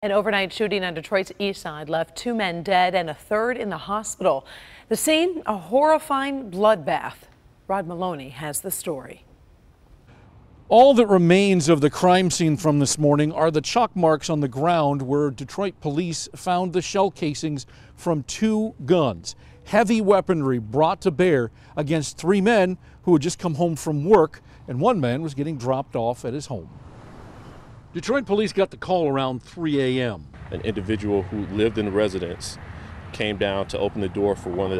An overnight shooting on Detroit's east side left 2 men dead and a third in the hospital. The scene, a horrifying bloodbath. Rod Maloney has the story. All that remains of the crime scene from this morning are the chalk marks on the ground where Detroit police found the shell casings from 2 guns. Heavy weaponry brought to bear against 3 men who had just come home from work, and 1 man was getting dropped off at his home. Detroit police got the call around 3 a.m. An individual who lived in the residence came down to open the door for one of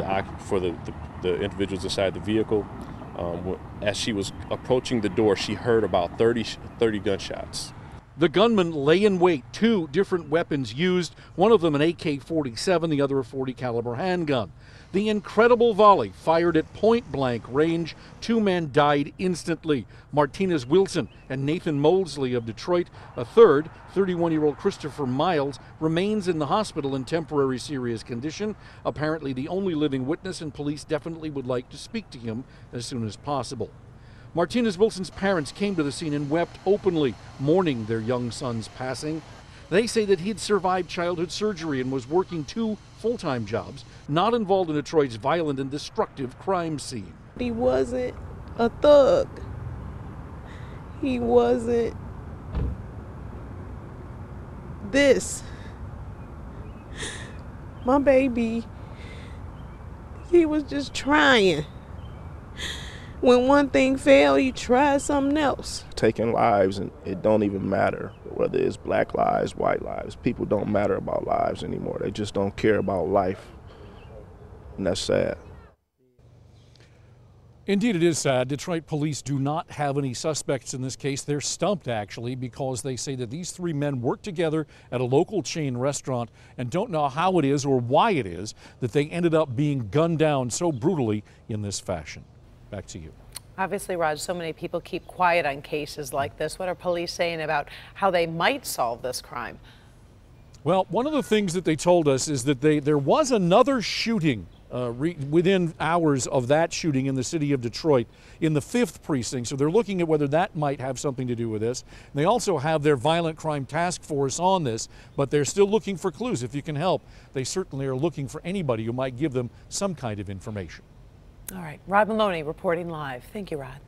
the individuals inside the vehicle. As she was approaching the door, she heard about 30 gunshots. The gunman lay in wait, 2 different weapons used, one of them an AK-47, the other a .40 caliber handgun. The incredible volley fired at point-blank range. 2 men died instantly. Martinez Wilson and Nathan Molesley of Detroit. A third, 31-year-old Christopher Miles, remains in the hospital in temporary serious condition. Apparently the only living witness, and police definitely would like to speak to him as soon as possible. Martinez Wilson's parents came to the scene and wept openly, mourning their young son's passing. They say that he'd survived childhood surgery and was working 2 full-time jobs, not involved in Detroit's violent and destructive crime scene. He wasn't a thug. He wasn't this. My baby, he was just trying. When one thing failed, you try something else. Taking lives, and it don't even matter whether it's black lives, white lives. People don't matter about lives anymore. They just don't care about life, and that's sad. Indeed, it is sad. Detroit police do not have any suspects in this case. They're stumped, actually, because they say that these 3 men worked together at a local chain restaurant and don't know how it is or why it is that they ended up being gunned down so brutally in this fashion. Back to you. Obviously, Raj, so many people keep quiet on cases like this. What are police saying about how they might solve this crime? Well, one of the things that they told us is that there was another shooting within hours of that shooting in the city of Detroit in the 5th precinct. So they're looking at whether that might have something to do with this. And they also have their violent crime task force on this, but they're still looking for clues. If you can help, they certainly are looking for anybody who might give them some kind of information. All right, Rod Maloney reporting live. Thank you, Rod.